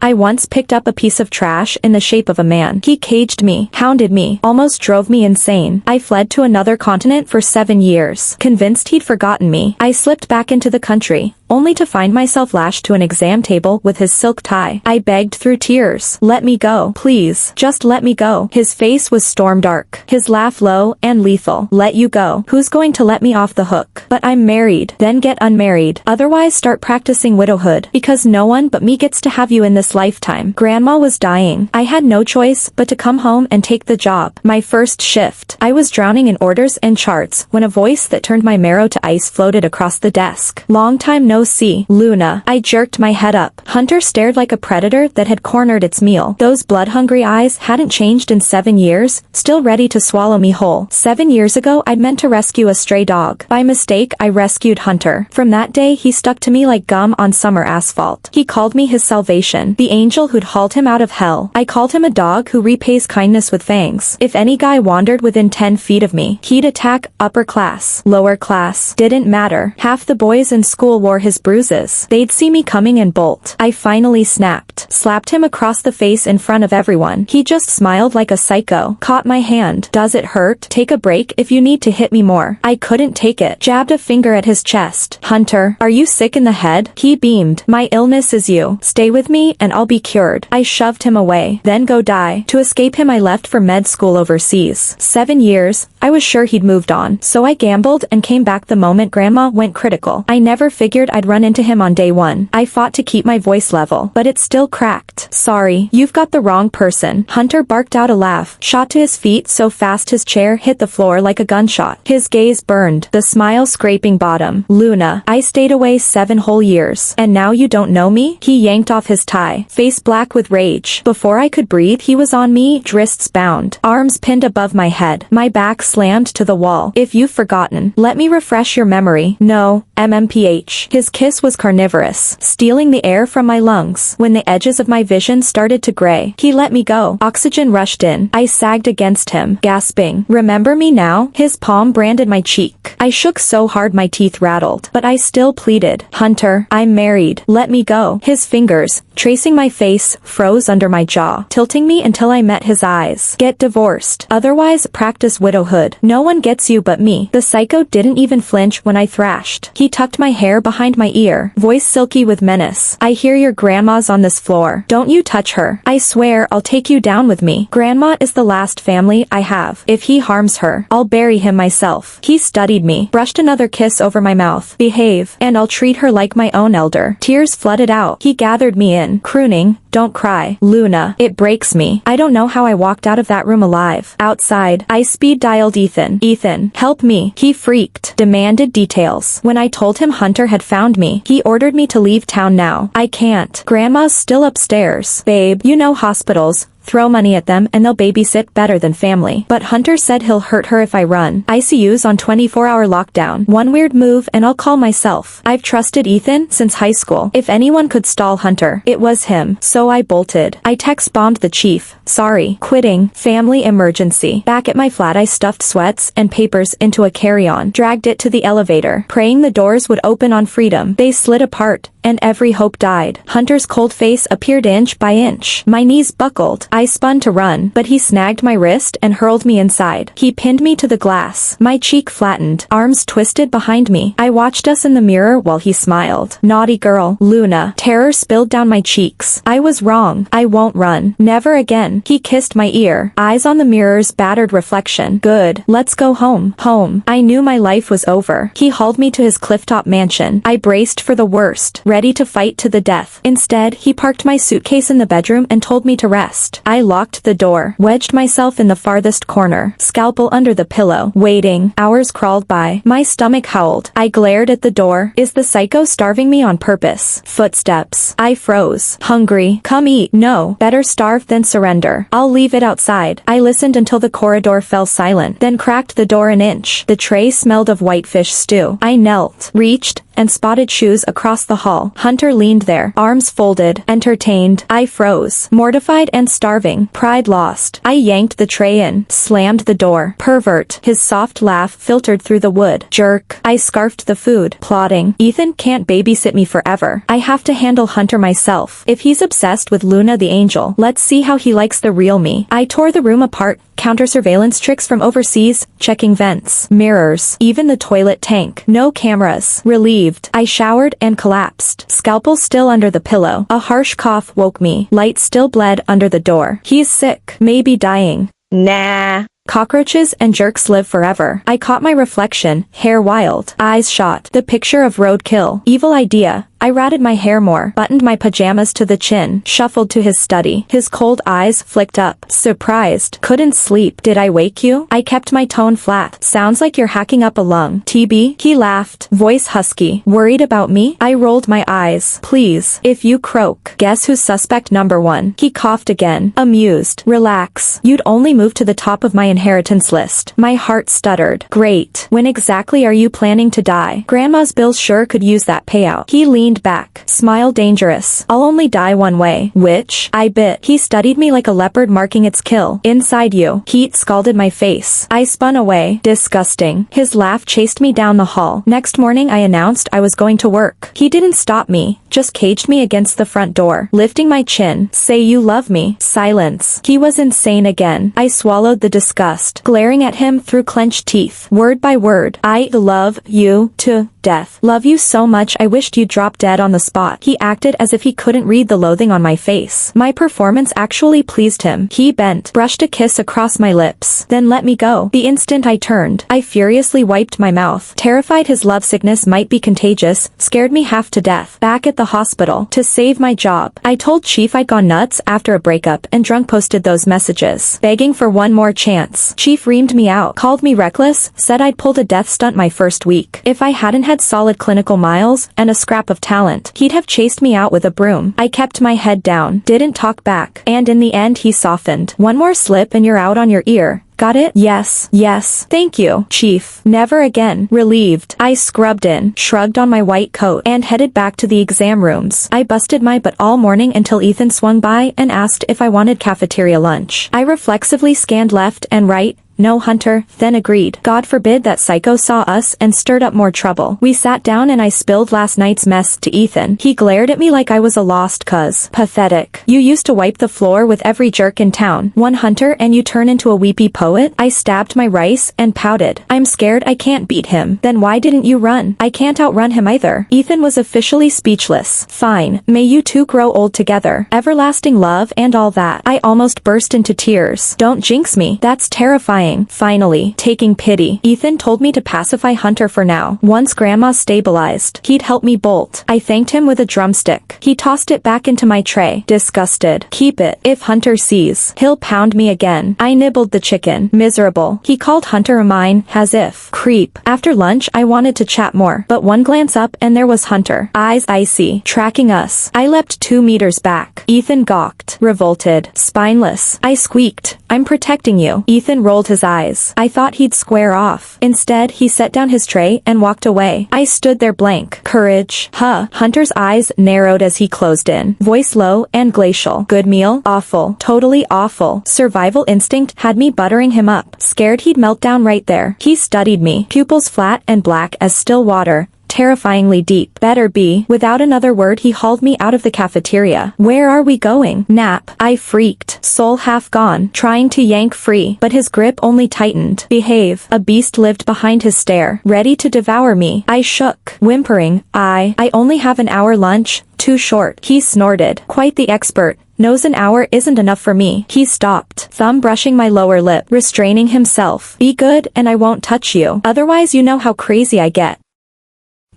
I once picked up a piece of trash in the shape of a man. He caged me, hounded me, almost drove me insane. I fled to another continent for 7 years. Convinced he'd forgotten me, I slipped back into the country, only to find myself lashed to an exam table with his silk tie. I begged through tears. Let me go. Please, just let me go. His face was storm dark, his laugh low and lethal. Let you go? Who's going to let me off the hook? But I'm married. Then get unmarried. Otherwise start practicing widowhood, because no one but me gets to have you in this lifetime. Grandma was dying. I had no choice but to come home and take the job. My first shift. I was drowning in orders and charts when a voice that turned my marrow to ice floated across the desk. Long time no see, Luna. I jerked my head up. Hunter stared like a predator that had cornered its meal. Those blood-hungry eyes hadn't changed in 7 years, still ready to swallow me whole. 7 years ago I'd meant to rescue a stray dog. By mistake I rescued Hunter. From that day he stuck to me like gum on summer asphalt. He called me his salvation, the angel who'd hauled him out of hell. I called him a dog who repays kindness with fangs. If any guy wandered within 10 feet of me, he'd attack. Upper class, lower class, didn't matter. Half the boys in school wore his bruises. They'd see me coming and bolt. I finally snapped. Slapped him across the face in front of everyone. He just smiled like a psycho. Caught my hand. Does it hurt? Take a break if you need to hit me more. I couldn't take it. Jabbed a finger at his chest. Hunter, are you sick in the head? He beamed. My illness is you. Stay with me and I'll be cured. I shoved him away. Then go die. To escape him I left for med school overseas. 7 years. I was sure he'd moved on. So I gambled and came back the moment Grandma went critical. I never figured I'd run into him on day one. I fought to keep my voice level, but it still cracked. Sorry, you've got the wrong person. Hunter barked out a laugh, shot to his feet so fast his chair hit the floor like a gunshot. His gaze burned, the smile scraping bottom. Luna, I stayed away 7 whole years. And now you don't know me? He yanked off his tie, face black with rage. Before I could breathe he was on me, wrists bound, arms pinned above my head, my back slammed to the wall. If you've forgotten, let me refresh your memory. No, MMPH. His kiss was carnivorous, stealing the air from my lungs. When the edges of my vision started to gray, he let me go. Oxygen rushed in. I sagged against him, gasping. Remember me now? His palm branded my cheek. I shook so hard my teeth rattled, but I still pleaded. Hunter, I'm married. Let me go. His fingers, tracing my face, froze under my jaw, tilting me until I met his eyes. Get divorced. Otherwise, practice widowhood. No one gets you but me. The psycho didn't even flinch when I thrashed. He tucked my hair behind my ear, voice silky with menace. I hear your grandma's on this floor. Don't you touch her. I swear I'll take you down with me. Grandma is the last family I have. If he harms her, I'll bury him myself. He studied me, brushed another kiss over my mouth. Behave, and I'll treat her like my own elder. Tears flooded out. He gathered me in, crooning, don't cry, Luna. It breaks me. I don't know how I walked out of that room alive. Outside, I speed dialed Ethan. Ethan, help me. He freaked, demanded details. When I told him Hunter had found me, he ordered me to leave town now. I can't. Grandma's still upstairs. Babe, you know hospitals. Throw money at them and they'll babysit better than family. But Hunter said he'll hurt her if I run. ICU's on 24-hour lockdown. One weird move and I'll call myself. I've trusted Ethan since high school. If anyone could stall Hunter, it was him. So I bolted. I text-bombed the chief. Sorry. Quitting. Family emergency. Back at my flat I stuffed sweats and papers into a carry-on. Dragged it to the elevator, praying the doors would open on freedom. They slid apart, and every hope died. Hunter's cold face appeared inch by inch. My knees buckled. I spun to run, but he snagged my wrist and hurled me inside. He pinned me to the glass. My cheek flattened, arms twisted behind me. I watched us in the mirror while he smiled. Naughty girl, Luna. Terror spilled down my cheeks. I was wrong. I won't run. Never again. He kissed my ear, eyes on the mirror's battered reflection. Good. Let's go home. Home. I knew my life was over. He hauled me to his clifftop mansion. I braced for the worst, ready to fight to the death. Instead, he parked my suitcase in the bedroom and told me to rest. I locked the door, wedged myself in the farthest corner, scalpel under the pillow, waiting. Hours crawled by. My stomach howled. I glared at the door. Is the psycho starving me on purpose? Footsteps. I froze. Hungry. Come eat. No. Better starve than surrender. I'll leave it outside. I listened until the corridor fell silent, then cracked the door an inch. The tray smelled of whitefish stew. I knelt, reached, and spotted shoes across the hall. Hunter leaned there, arms folded, entertained. I froze, mortified and starving, pride lost. I yanked the tray in, slammed the door. Pervert. His soft laugh filtered through the wood. Jerk. I scarfed the food, plotting. Ethan can't babysit me forever. I have to handle Hunter myself. If he's obsessed with Luna the angel, let's see how he likes the real me. I tore the room apart, counter-surveillance tricks from overseas, checking vents, mirrors, even the toilet tank. No cameras. Relieved. I showered and collapsed. Scalpel still under the pillow. A harsh cough woke me. Light still bled under the door. He's sick. Maybe dying. Nah. Cockroaches and jerks live forever. I caught my reflection, hair wild, eyes shot. The picture of roadkill. Evil idea. I ratted my hair more, buttoned my pajamas to the chin, shuffled to his study. His cold eyes flicked up. Surprised. Couldn't sleep. Did I wake you? I kept my tone flat. Sounds like you're hacking up a lung. TB? He laughed, voice husky. Worried about me? I rolled my eyes. Please. If you croak, guess who's suspect number one? He coughed again. Amused. Relax. You'd only move to the top of my inheritance list. My heart stuttered. Great. When exactly are you planning to die? Grandma's bills sure could use that payout. He leaned back. Smile dangerous. I'll only die one way. Which? I bit. He studied me like a leopard marking its kill. Inside you. Heat scalded my face. I spun away. Disgusting. His laugh chased me down the hall. Next morning I announced I was going to work. He didn't stop me, just caged me against the front door. Lifting my chin. Say you love me. Silence. He was insane again. I swallowed the disgust, glaring at him through clenched teeth. Word by word. I love you to death. Love you so much I wished you'd drop dead on the spot. He acted as if he couldn't read the loathing on my face. My performance actually pleased him. He bent, brushed a kiss across my lips, then let me go. The instant I turned, I furiously wiped my mouth. Terrified his lovesickness might be contagious, scared me half to death. Back at the hospital, to save my job, I told Chief I'd gone nuts after a breakup and drunk posted those messages, begging for one more chance. Chief reamed me out, called me reckless, said I'd pulled a death stunt my first week. If I hadn't had solid clinical miles and a scrap of talent, he'd have chased me out with a broom. I kept my head down, didn't talk back, and in the end he softened. One more slip and you're out on your ear. Got it? Yes. Yes. Thank you, Chief. Never again. Relieved. I scrubbed in, shrugged on my white coat, and headed back to the exam rooms. I busted my butt all morning until Ethan swung by and asked if I wanted cafeteria lunch. I reflexively scanned left and right. No, Hunter, then agreed. God forbid that psycho saw us and stirred up more trouble. We sat down and I spilled last night's mess to Ethan. He glared at me like I was a lost cuz. Pathetic. You used to wipe the floor with every jerk in town. One Hunter and you turn into a weepy poet? I stabbed my rice and pouted. I'm scared I can't beat him. Then why didn't you run? I can't outrun him either. Ethan was officially speechless. Fine. May you two grow old together. Everlasting love and all that. I almost burst into tears. Don't jinx me. That's terrifying. Finally, taking pity. Ethan told me to pacify Hunter for now. Once Grandma stabilized, he'd help me bolt. I thanked him with a drumstick. He tossed it back into my tray, disgusted. Keep it. If Hunter sees, he'll pound me again. I nibbled the chicken. Miserable. He called Hunter a mine, as if. Creep. After lunch, I wanted to chat more, but one glance up and there was Hunter. Eyes icy, tracking us. I leapt 2 meters back. Ethan gawked, revolted, spineless. I squeaked. I'm protecting you. Ethan rolled his eyes. I thought he'd square off. Instead, he set down his tray and walked away. I stood there blank. Courage. Huh. Hunter's eyes narrowed as he closed in. Voice low and glacial. Good meal? Awful. Totally awful. Survival instinct had me buttering him up. Scared he'd melt down right there. He studied me. Pupils flat and black as still water. Terrifyingly deep. Better be. Without another word he hauled me out of the cafeteria. Where are we going? Nap. I freaked. Soul half gone. Trying to yank free, but his grip only tightened. Behave. A beast lived behind his stare, ready to devour me. I shook, whimpering. I only have an hour lunch. Too short. He snorted. Quite the expert. Knows an hour isn't enough for me. He stopped, thumb brushing my lower lip, restraining himself. Be good and I won't touch you. Otherwise you know how crazy I get.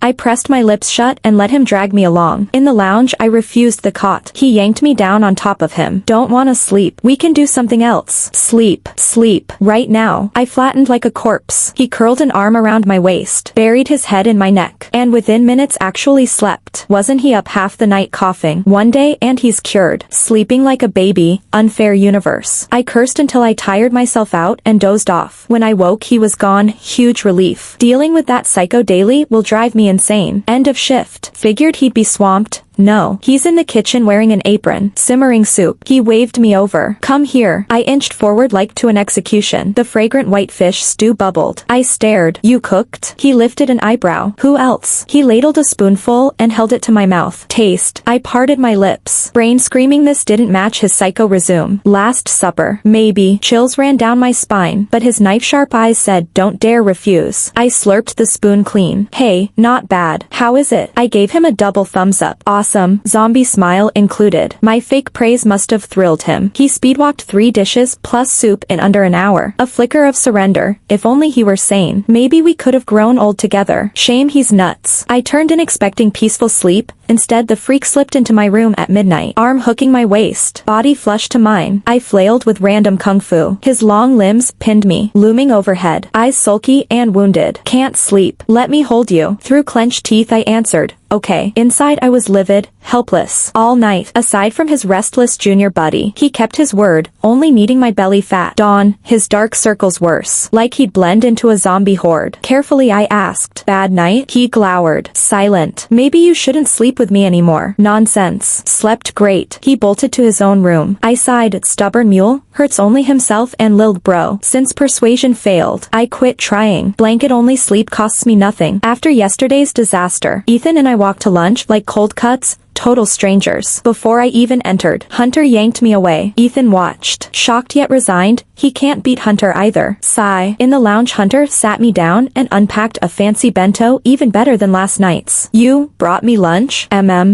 I pressed my lips shut and let him drag me along. In the lounge I refused the cot. He yanked me down on top of him. Don't wanna sleep. We can do something else. Sleep. Sleep. Right now. I flattened like a corpse. He curled an arm around my waist, buried his head in my neck, and within minutes actually slept. Wasn't he up half the night coughing? One day and he's cured. Sleeping like a baby. Unfair universe. I cursed until I tired myself out and dozed off. When I woke he was gone. Huge relief. Dealing with that psycho daily will drive me insane. End of shift. Figured he'd be swamped. No. He's in the kitchen wearing an apron, simmering soup. He waved me over. Come here. I inched forward like to an execution. The fragrant white fish stew bubbled. I stared. You cooked? He lifted an eyebrow. Who else? He ladled a spoonful and held it to my mouth. Taste. I parted my lips. Brain screaming this didn't match his psycho resume. Last supper. Maybe. Chills ran down my spine, but his knife-sharp eyes said, don't dare refuse. I slurped the spoon clean. Hey, not bad. How is it? I gave him a double thumbs up. Awesome. Zombie smile included. My fake praise must have thrilled him. He speedwalked 3 dishes plus soup in under an hour. A flicker of surrender. If only he were sane. Maybe we could have grown old together. Shame he's nuts. I turned in expecting peaceful sleep. Instead, the freak slipped into my room at midnight, arm hooking my waist, body flushed to mine. I flailed with random kung fu. His long limbs pinned me, looming overhead, eyes sulky and wounded. Can't sleep. Let me hold you. Through clenched teeth I answered, okay. Inside I was livid, helpless. All night, aside from his restless junior buddy, he kept his word, only kneading my belly fat. Dawn, his dark circles worse, like he'd blend into a zombie horde. Carefully I asked, bad night? He glowered, silent. Maybe you shouldn't sleep with me anymore. Nonsense. Slept great. He bolted to his own room. I sighed, stubborn mule, hurts only himself and lil bro. Since persuasion failed, I quit trying. Blanket only sleep costs me nothing. After yesterday's disaster, Ethan and I walked to lunch like cold cuts, total strangers. Before I even entered, Hunter yanked me away. Ethan watched, shocked yet resigned. He can't beat Hunter either. Sigh. In the lounge, Hunter sat me down and unpacked a fancy bento even better than last night's. You brought me lunch?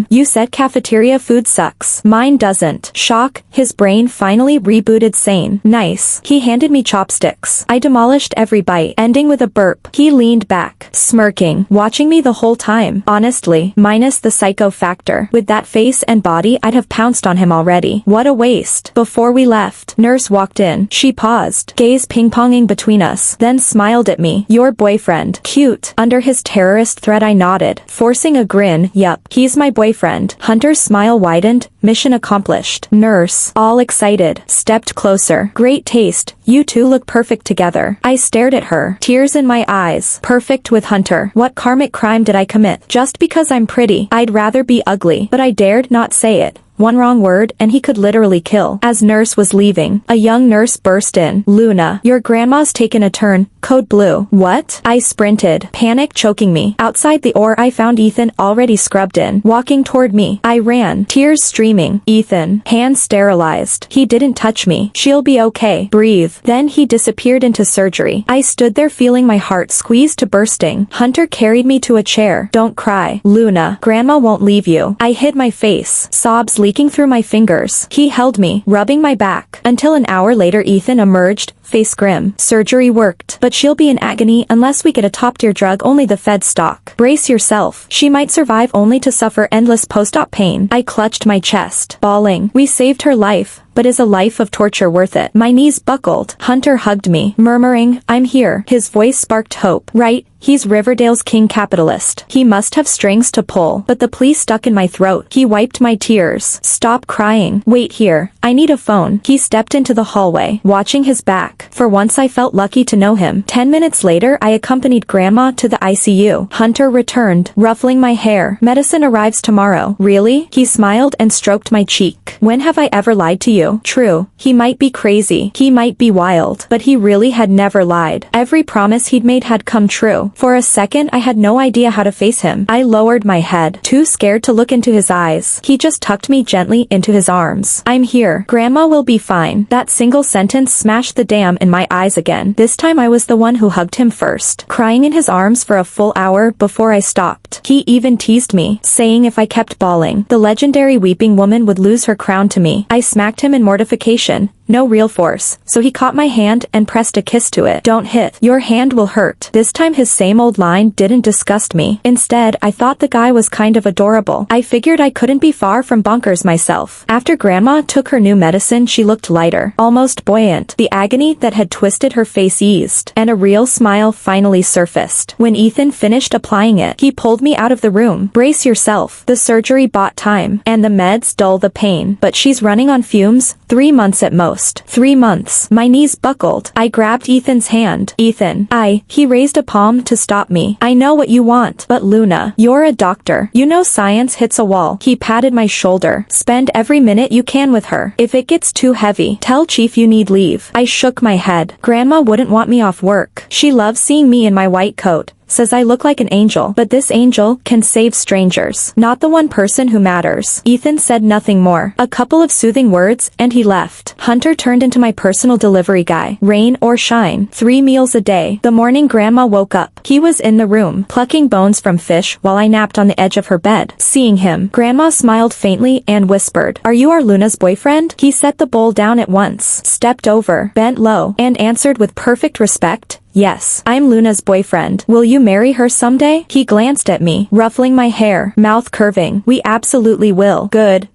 You said cafeteria food sucks. Mine doesn't. Shock. His brain finally rebooted sane. Nice. He handed me chopsticks. I demolished every bite, ending with a burp. He leaned back, smirking, watching me the whole time. Honestly, minus the psycho factor. With that face and body, I'd have pounced on him already. What a waste. Before we left, nurse walked in. She paused, gaze ping-ponging between us, then smiled at me. Your boyfriend. Cute. Under his terrorist threat I nodded, forcing a grin. Yup, he's my boyfriend. Hunter's smile widened. Mission accomplished. Nurse, all excited, stepped closer. Great taste. You two look perfect together. I stared at her, tears in my eyes. Perfect with Hunter. What karmic crime did I commit? Just because I'm pretty. I'd rather be ugly. But I dared not say it. One wrong word and he could literally kill. As nurse was leaving, a young nurse burst in. Luna, your grandma's taken a turn. Code blue. What? I sprinted, panic choking me. Outside the door I found Ethan already scrubbed in, walking toward me. I ran, tears streaming. Ethan, hands sterilized. He didn't touch me. She'll be okay. Breathe. Then he disappeared into surgery. I stood there feeling my heart squeezed to bursting. Hunter carried me to a chair. Don't cry, Luna. Grandma won't leave you. I hid my face, sobs leaking through my fingers. He held me, rubbing my back, until an hour later Ethan emerged, face grim. Surgery worked, but she'll be in agony unless we get a top-tier drug only the feds stock. Brace yourself. She might survive only to suffer endless post-op pain. I clutched my chest, bawling. We saved her life. But is a life of torture worth it? My knees buckled. Hunter hugged me, murmuring, I'm here. His voice sparked hope. Right, he's Riverdale's king capitalist. He must have strings to pull. But the plea stuck in my throat. He wiped my tears. Stop crying. Wait here. I need a phone. He stepped into the hallway, watching his back. For once I felt lucky to know him. 10 minutes later I accompanied Grandma to the ICU. Hunter returned, ruffling my hair. Medicine arrives tomorrow. Really? He smiled and stroked my cheek. When have I ever lied to you? True, he might be crazy, he might be wild, but he really had never lied. Every promise he'd made had come true. For a second I had no idea how to face him. I lowered my head, too scared to look into his eyes. He just tucked me gently into his arms. I'm here. Grandma will be fine. That single sentence smashed the dam in my eyes again. This time I was the one who hugged him first, crying in his arms for a full hour before I stopped. He even teased me, saying if I kept bawling, the legendary weeping woman would lose her crown to me. I smacked him in mortification. No real force, so he caught my hand and pressed a kiss to it. Don't hit. Your hand will hurt. This time his same old line didn't disgust me. Instead, I thought the guy was kind of adorable. I figured I couldn't be far from bonkers myself. After Grandma took her new medicine she looked lighter, almost buoyant. The agony that had twisted her face eased, and a real smile finally surfaced. When Ethan finished applying it, he pulled me out of the room. Brace yourself. The surgery bought time, and the meds dull the pain, but she's running on fumes, 3 months at most. almost 3 months. My knees buckled. I grabbed Ethan's hand. Ethan. He raised a palm to stop me. I know what you want. But Luna, you're a doctor. You know science hits a wall. He patted my shoulder. Spend every minute you can with her. If it gets too heavy, tell Chief you need leave. I shook my head. Grandma wouldn't want me off work. She loves seeing me in my white coat. Says I look like an angel, but this angel can save strangers, not the one person who matters. Ethan said nothing more. A couple of soothing words, and he left. Hunter turned into my personal delivery guy. Rain or shine, 3 meals a day. The morning Grandma woke up, he was in the room, plucking bones from fish while I napped on the edge of her bed. Seeing him, Grandma smiled faintly and whispered, "Are you our Luna's boyfriend?" He set the bowl down at once, stepped over, bent low, and answered with perfect respect, "Yes, I'm Luna's boyfriend. Will you marry her someday?" He glanced at me, ruffling my hair, mouth curving. "We absolutely will." Good.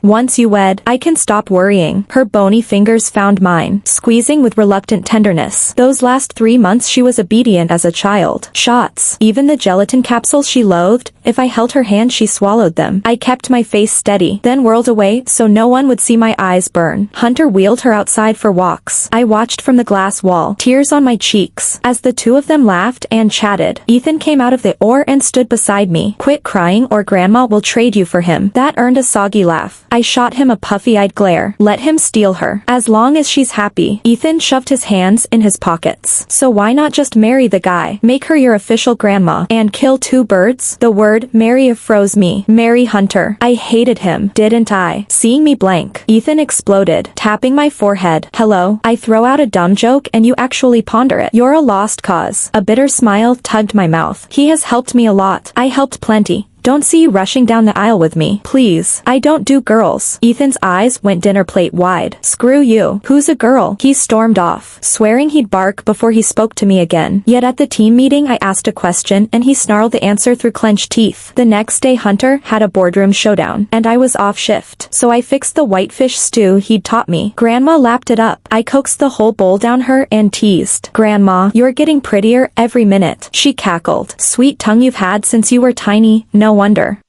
Once you wed, I can stop worrying." Her bony fingers found mine, squeezing with reluctant tenderness. Those last 3 months she was obedient as a child. Shots, even the gelatin capsules she loathed, if I held her hand she swallowed them. I kept my face steady, then whirled away so no one would see my eyes burn. Hunter wheeled her outside for walks. I watched from the glass wall, tears on my cheeks, as the two of them laughed and chatted. Ethan came out of the oar and stood beside me. "Quit crying or Grandma will trade you for him." That earned a soggy laugh. I shot him a puffy-eyed glare. Let him steal her. As long as she's happy. Ethan shoved his hands in his pockets. So why not just marry the guy? Make her your official grandma. And kill 2 birds? The word marry froze me. Marry Hunter. I hated him, didn't I? Seeing me blank, Ethan exploded, tapping my forehead. "Hello? I throw out a dumb joke and you actually ponder it. You're a lost cause." A bitter smile tugged my mouth. He has helped me a lot. I helped plenty. Don't see you rushing down the aisle with me. Please. I don't do girls. Ethan's eyes went dinner plate wide. Screw you. Who's a girl? He stormed off, swearing he'd bark before he spoke to me again. Yet at the team meeting I asked a question and he snarled the answer through clenched teeth. The next day Hunter had a boardroom showdown, and I was off shift. So I fixed the whitefish stew he'd taught me. Grandma lapped it up. I coaxed the whole bowl down her and teased. "Grandma, you're getting prettier every minute." She cackled. "Sweet tongue you've had since you were tiny, no wonder."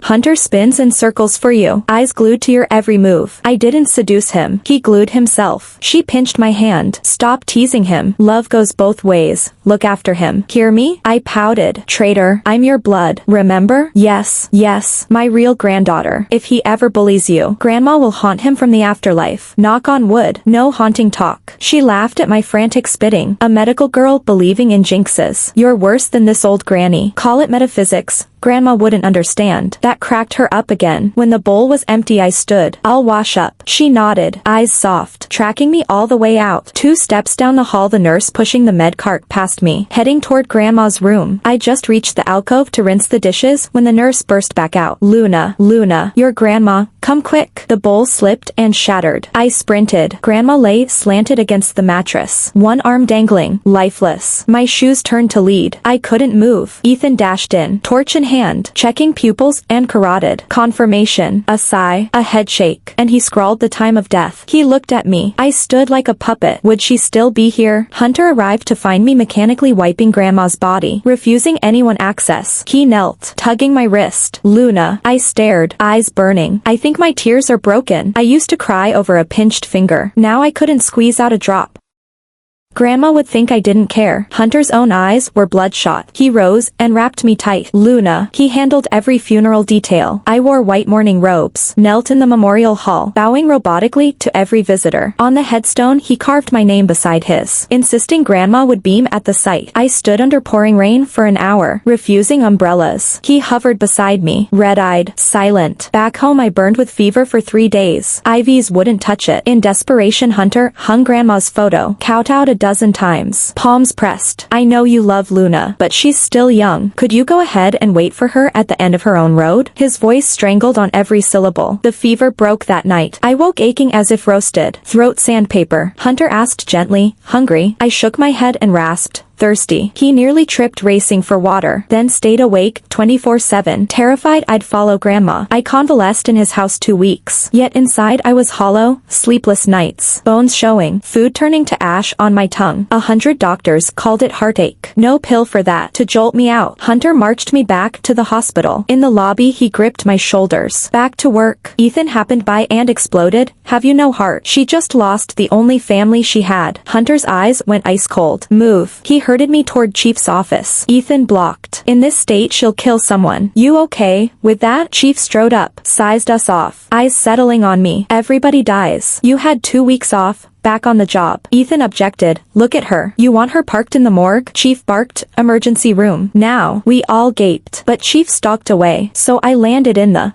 Hunter spins in circles for you, eyes glued to your every move. I didn't seduce him. He glued himself. She pinched my hand. "Stop teasing him. Love goes both ways. Look after him. Hear me?" I pouted. "Traitor, I'm your blood. Remember?" Yes, my real granddaughter. If he ever bullies you, Grandma will haunt him from the afterlife. Knock on wood. No haunting talk. She laughed at my frantic spitting. A medical girl believing in jinxes. "You're worse than this old granny. Call it metaphysics. Grandma wouldn't understand." That cracked her up again. When the bowl was empty I stood. "I'll wash up." She nodded, eyes soft, tracking me all the way out. 2 steps down the hall the nurse pushing the med cart past me, heading toward Grandma's room. I just reached the alcove to rinse the dishes when the nurse burst back out. Luna, your grandma, come quick." The bowl slipped and shattered. I sprinted. Grandma lay slanted against the mattress, one arm dangling, lifeless. My shoes turned to lead. I couldn't move. Ethan dashed in, torch in hand, checking pupils and carotid. Confirmation. A sigh, a head shake, and he scrawled the time of death. He looked at me. I stood like a puppet. Would she still be here? Hunter arrived to find me mechanically wiping Grandma's body, refusing anyone access. He knelt, tugging my wrist. "Luna." I stared, eyes burning. I think my tears are broken. I used to cry over a pinched finger. Now I couldn't squeeze out a drop. Grandma would think I didn't care. Hunter's own eyes were bloodshot. He rose and wrapped me tight. "Luna." He handled every funeral detail. I wore white mourning robes, knelt in the memorial hall, bowing robotically to every visitor. On the headstone he carved my name beside his, insisting Grandma would beam at the sight. I stood under pouring rain for an hour, refusing umbrellas. He hovered beside me, red-eyed, silent. Back home I burned with fever for 3 days. IVs wouldn't touch it. In desperation Hunter hung Grandma's photo, kowtowed a dozen times, palms pressed. "I know you love Luna, but she's still young. Could you go ahead and wait for her at the end of her own road?" His voice strangled on every syllable. The fever broke that night. I woke aching as if roasted, throat sandpaper. Hunter asked gently, "Hungry?" I shook my head and rasped, thirsty. He nearly tripped racing for water, then stayed awake 24/7, terrified I'd follow Grandma. I convalesced in his house 2 weeks. Yet inside I was hollow, sleepless nights, bones showing, food turning to ash on my tongue. 100 doctors called it heartache. No pill for that to jolt me out. Hunter marched me back to the hospital. In the lobby he gripped my shoulders. Back to work. Ethan happened by and exploded. Have you no heart? She just lost the only family she had. Hunter's eyes went ice cold. Move. He herded me toward Chief's office. Ethan blocked. In this state she'll kill someone. You okay with that? Chief strode up, sized us off, eyes settling on me. Everybody dies. You had 2 weeks off. Back on the job. Ethan objected. Look at her. You want her parked in the morgue? Chief barked. Emergency room. Now. We all gaped. But Chief stalked away. So I landed in the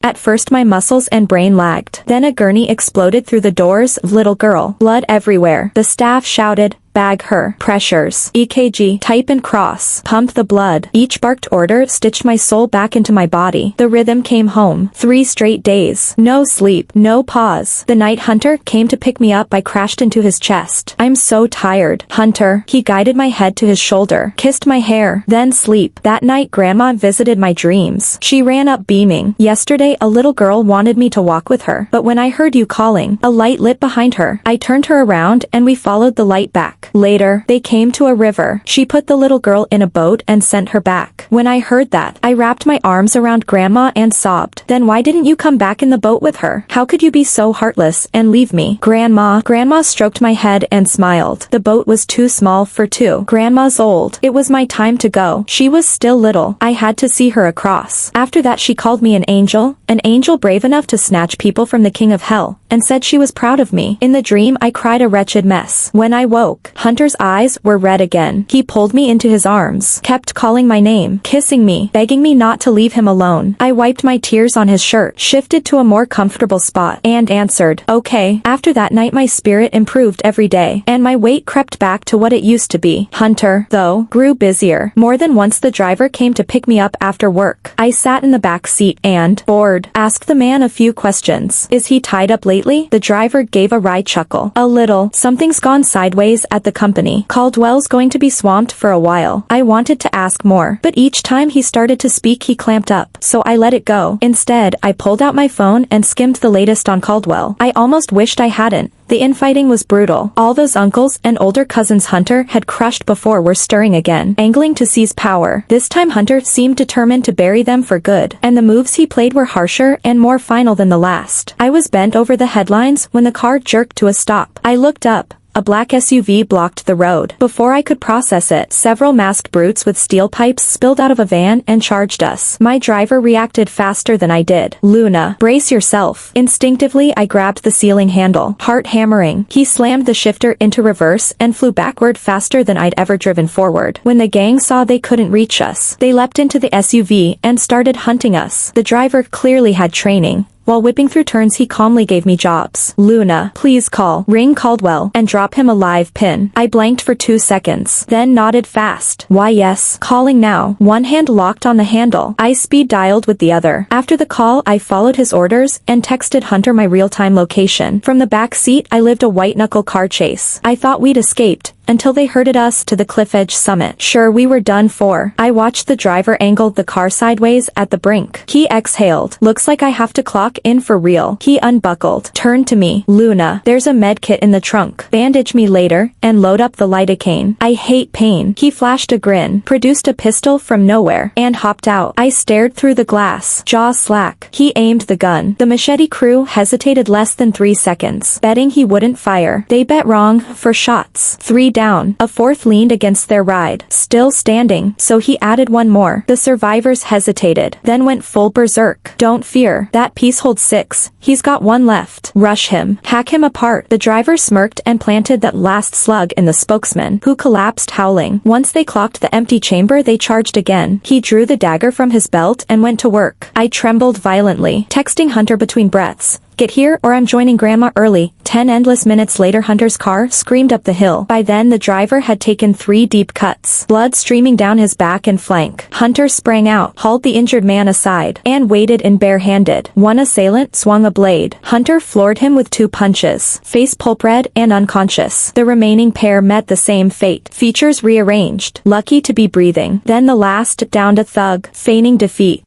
At first my muscles and brain lagged. Then a gurney exploded through the doors. Little girl. Blood everywhere. The staff shouted, bag her. Pressures. EKG. Type and cross. Pump the blood. Each barked order stitched my soul back into my body. The rhythm came home. 3 straight days. No sleep. No pause. The night Hunter came to pick me up I crashed into his chest. I'm so tired. Hunter. He guided my head to his shoulder. Kissed my hair. Then sleep. That night Grandma visited my dreams. She ran up beaming. Yesterday a little girl wanted me to walk with her. But when I heard you calling, a light lit behind her. I turned her around and we followed the light back. Later, they came to a river. She put the little girl in a boat and sent her back. When I heard that, I wrapped my arms around Grandma and sobbed. Then why didn't you come back in the boat with her? How could you be so heartless and leave me? Grandma stroked my head and smiled. The boat was too small for 2. Grandma's old. It was my time to go. She was still little. I had to see her across. After that she called me an angel brave enough to snatch people from the king of hell, and said she was proud of me. In the dream I cried a wretched mess. When I woke, Hunter's eyes were red again. He pulled me into his arms, kept calling my name, kissing me, begging me not to leave him alone. I wiped my tears on his shirt, shifted to a more comfortable spot, and answered, okay. After that night my spirit improved every day, and my weight crept back to what it used to be. Hunter, though, grew busier. More than once the driver came to pick me up after work. I sat in the back seat and, bored, asked the man a few questions. Is he tied up lately? The driver gave a wry chuckle. A little. Something's gone sideways at the company. Caldwell's going to be swamped for a while. I wanted to ask more, but each time he started to speak he clamped up, so I let it go. Instead, I pulled out my phone and skimmed the latest on Caldwell. I almost wished I hadn't. The infighting was brutal. All those uncles and older cousins Hunter had crushed before were stirring again, angling to seize power. This time Hunter seemed determined to bury them for good, and the moves he played were harsher and more final than the last. I was bent over the headlines when the car jerked to a stop. I looked up. A black SUV blocked the road. Before I could process it, several masked brutes with steel pipes spilled out of a van and charged us. My driver reacted faster than I did. Luna, brace yourself. Instinctively, I grabbed the ceiling handle, heart hammering. He slammed the shifter into reverse and flew backward faster than I'd ever driven forward. When the gang saw they couldn't reach us, they leapt into the SUV and started hunting us. The driver clearly had training. While whipping through turns he calmly gave me jobs. Luna, please ring Caldwell, and drop him a live pin. I blanked for 2 seconds, then nodded fast. Why yes, calling now. One hand locked on the handle. I speed dialed with the other. After the call I followed his orders and texted Hunter my real-time location. From the back seat I lived a white-knuckle car chase. I thought we'd escaped, until they herded us to the cliff edge summit. Sure, we were done for. I watched the driver angle the car sideways at the brink. He exhaled. Looks like I have to clock in for real. He unbuckled, turned to me. Luna, there's a med kit in the trunk. Bandage me later, and load up the lidocaine. I hate pain. He flashed a grin, produced a pistol from nowhere, and hopped out. I stared through the glass, jaw slack. He aimed the gun. The machete crew hesitated less than 3 seconds, betting he wouldn't fire. They bet wrong, for shots. 3 down. A 4th leaned against their ride, still standing, so he added 1 more. The survivors hesitated, then went full berserk. Don't fear, that piece holds 6. He's got 1 left. Rush him. Hack him apart. The driver smirked and planted that last slug in the spokesman, who collapsed howling. Once they clocked the empty chamber they charged again. He drew the dagger from his belt and went to work. I trembled violently, texting Hunter between breaths. Get here or I'm joining Grandma early. 10 endless minutes later Hunter's car screamed up the hill. By then the driver had taken 3 deep cuts, blood streaming down his back and flank. Hunter sprang out, hauled the injured man aside, and waited in bare-handed. One assailant swung a blade. Hunter floored him with 2 punches, face pulp red and unconscious. The remaining pair met the same fate, features rearranged, lucky to be breathing. Then the last downed a thug, feigning defeat,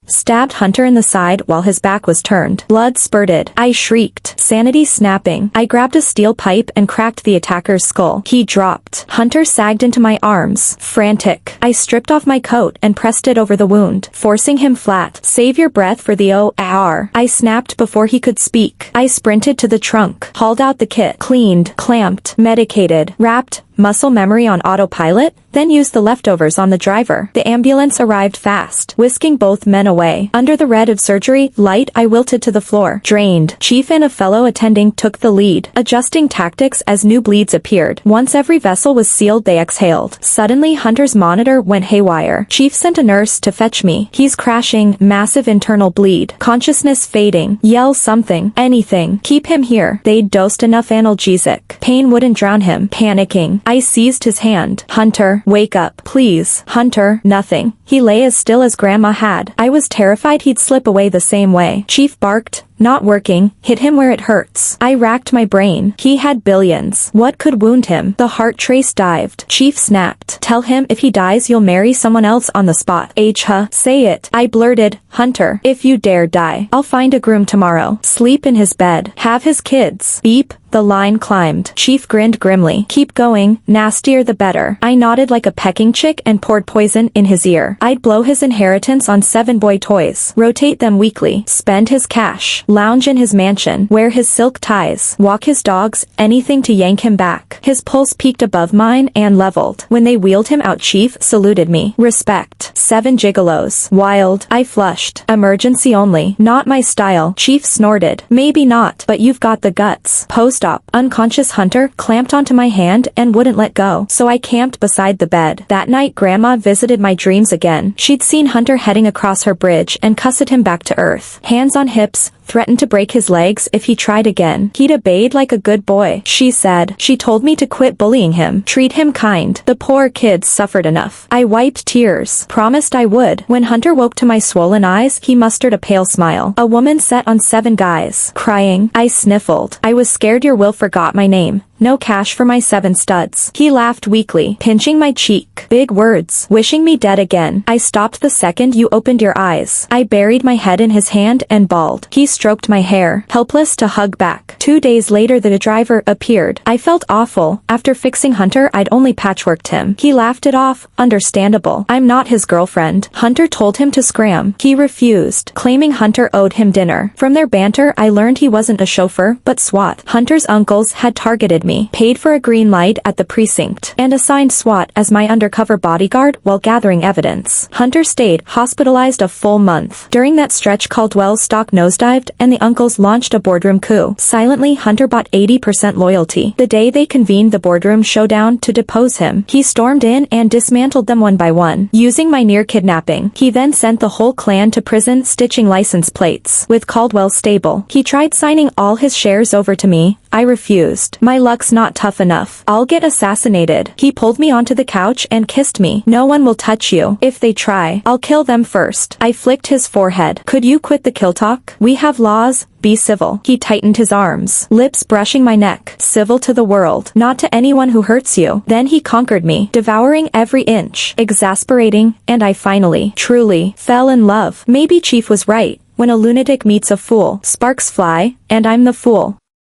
stabbed Hunter in the side while his back was turned. Blood spurted. I shrieked, sanity snapping. I grabbed a steel pipe and cracked the attacker's skull. He dropped. Hunter sagged into my arms, frantic. I stripped off my coat and pressed it over the wound, forcing him flat. Save your breath for the OR. I snapped before he could speak. I sprinted to the trunk, hauled out the kit, cleaned, clamped, medicated, wrapped, muscle memory on autopilot, then used the leftovers on the driver. The ambulance arrived fast, whisking both men away. Under the red of surgery light I wilted to the floor, drained. Chief and a fellow attending took the lead, adjusting tactics as new bleeds appeared. Once every vessel was sealed they exhaled. Suddenly Hunter's monitor went haywire. Chief sent a nurse to fetch me. He's crashing, massive internal bleed, consciousness fading. Yell something, anything. Keep him here. They'd dosed enough analgesic. Pain wouldn't drown him. Panicking, I seized his hand. Hunter, wake up, please. Hunter, nothing. He lay as still as Grandma had. I was terrified he'd slip away the same way. Chief barked, not working, hit him where it hurts. I racked my brain. He had billions. What could wound him? The heart trace dived. Chief snapped. Tell him if he dies you'll marry someone else on the spot. Say it. I blurted, Hunter, if you dare die, I'll find a groom tomorrow. Sleep in his bed. Have his kids. Beep. The line climbed. Chief grinned grimly. Keep going, nastier the better. I nodded like a pecking chick and poured poison in his ear. I'd blow his inheritance on 7 boy toys, rotate them weekly, spend his cash, lounge in his mansion, wear his silk ties, walk his dogs, anything to yank him back. His pulse peaked above mine and leveled. When they wheeled him out Chief saluted me. Respect. 7 gigolos. Wild. I flushed. Emergency only. Not my style. Chief snorted. Maybe not, but you've got the guts. Post-op. Unconscious Hunter clamped onto my hand and wouldn't let go, so I camped beside the bed. That night Grandma visited my dreams again. She'd seen Hunter heading across her bridge and cussed him back to earth. Hands on hips, threatened to break his legs if he tried again. He'd obeyed like a good boy, she said. She told me to quit bullying him, treat him kind. The poor kid suffered enough. I wiped tears, promised I would. When Hunter woke to my swollen eyes, he mustered a pale smile. A woman sat on 7 guys, crying. I sniffled. I was scared your will forgot my name. No cash for my 7 studs. He laughed weakly, pinching my cheek. Big words, wishing me dead again. I stopped the second you opened your eyes. I buried my head in his hand and bawled. He stroked my hair, helpless to hug back. 2 days later the driver appeared. I felt awful. After fixing Hunter I'd only patchworked him. He laughed it off, understandable. I'm not his girlfriend. Hunter told him to scram. He refused, claiming Hunter owed him dinner. From their banter I learned he wasn't a chauffeur, but SWAT. Hunter's uncles had targeted me, paid for a green light at the precinct, and assigned SWAT as my undercover bodyguard while gathering evidence. Hunter stayed hospitalized a full month. During that stretch Caldwell's stock nosedived and the uncles launched a boardroom coup. Silently Hunter bought 80% loyalty. The day they convened the boardroom showdown to depose him, he stormed in and dismantled them one by one, using my near kidnapping. He then sent the whole clan to prison stitching license plates with Caldwell's stable. He tried signing all his shares over to me. I refused. My luck's not tough enough. I'll get assassinated. He pulled me onto the couch and kissed me. No one will touch you. If they try, I'll kill them first. I flicked his forehead. Could you quit the kill talk? We have laws. Be civil. He tightened his arms, lips brushing my neck. Civil to the world, not to anyone who hurts you. Then he conquered me, devouring every inch. Exasperating, and I finally, truly, fell in love. Maybe Chief was right. When a lunatic meets a fool, sparks fly, and I'm the fool.